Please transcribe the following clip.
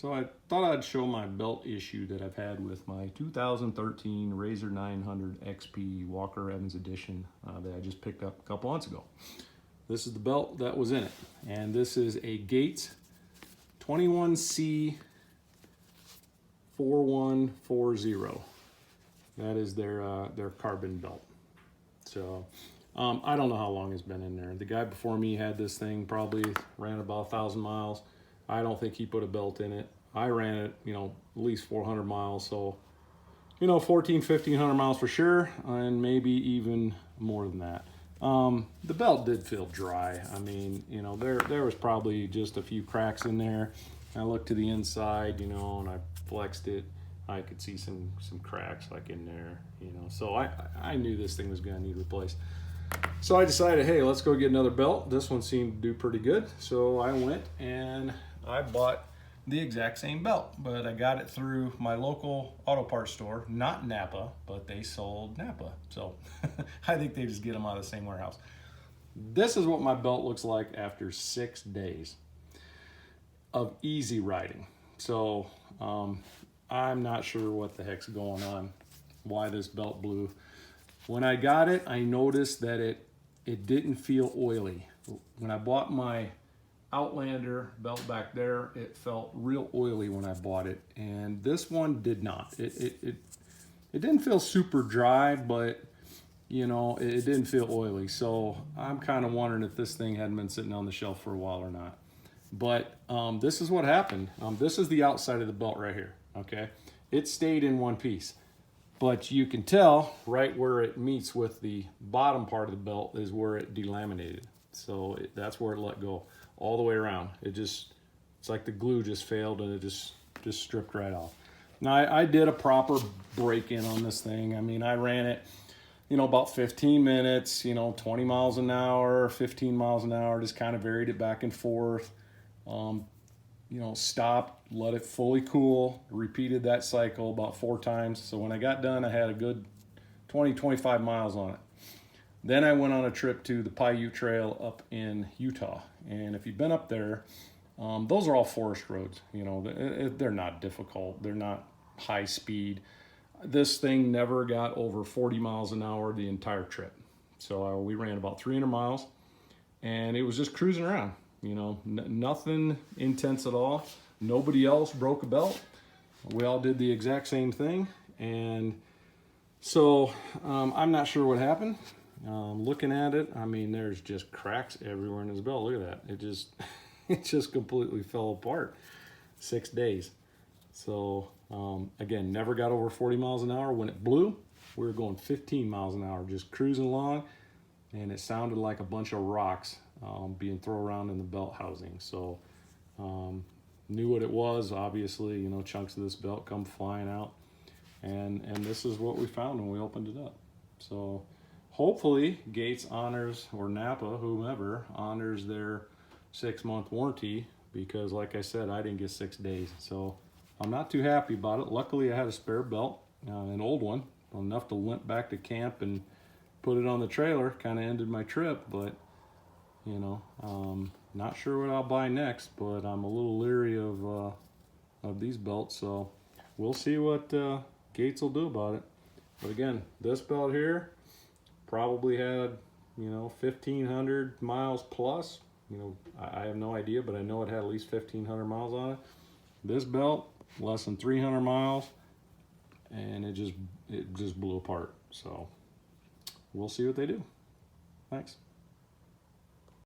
So I thought I'd show my belt issue that I've had with my 2013 RZR 900 XP Walker Evans Edition that I just picked up a couple months ago. This is the belt that was in it, and this is a Gates 21C4140. That is their carbon belt. So I don't know how long it's been in there. The guy before me had this thing, probably ran about 1,000 miles. I don't think he put a belt in it. I ran it, at least 400 miles. So, 1,500 miles for sure, and maybe even more than that. The belt did feel dry. I mean, there was probably just a few cracks in there. I looked to the inside, and I flexed it. I could see some cracks like in there, So I knew this thing was gonna need replaced. So I decided, hey, let's go get another belt. This one seemed to do pretty good. So I went and I bought the exact same belt, but I got it through my local auto parts store, not Napa, but they sold Napa. So I think they just get them out of the same warehouse. This is what my belt looks like after 6 days of easy riding. So I'm not sure what the heck's going on, why this belt blew. When I got it, I noticed that it didn't feel oily. When I bought my Outlander belt back there, it felt real oily when I bought it, and this one did not. It didn't feel super dry, but it didn't feel oily. So I'm kind of wondering if this thing hadn't been sitting on the shelf for a while or not. But this is what happened. This is the outside of the belt right here. Okay, it stayed in one piece, but you can tell right where it meets with the bottom part of the belt is where it delaminated. So that's where it let go all the way around. It's like the glue just failed and it just stripped right off. Now I did a proper break-in on this thing. I mean, I ran it, about 15 minutes, 20 miles an hour, 15 miles an hour, just kind of varied it back and forth. Stopped, let it fully cool, repeated that cycle about 4 times. So when I got done, I had a good 20-25 miles on it. Then I went on a trip to the Paiute Trail up in Utah. And if you've been up there, those are all forest roads. They're not difficult. They're not high speed. This thing never got over 40 miles an hour the entire trip. So we ran about 300 miles and it was just cruising around. Nothing intense at all. Nobody else broke a belt. We all did the exact same thing. And so I'm not sure what happened. Looking at it, I mean, there's just cracks everywhere in this belt. Look at that. It just completely fell apart. 6 days. So again, never got over 40 miles an hour. When it blew, we were going 15 miles an hour, just cruising along. And it sounded like a bunch of rocks being thrown around in the belt housing. So knew what it was. Obviously, chunks of this belt come flying out. And this is what we found when we opened it up. So hopefully Gates honors, or Napa, whomever, honors their 6-month warranty, because like I said, I didn't get 6 days. So I'm not too happy about it. Luckily I had a spare belt, an old one, enough to limp back to camp and put it on the trailer. Kind of ended my trip, but not sure what I'll buy next, but I'm a little leery of these belts. So we'll see what Gates will do about it. But again, this belt here probably had 1,500 miles plus. I have no idea, but I know it had at least 1,500 miles on it. This belt, less than 300 miles, and it just blew apart. So we'll see what they do. Thanks.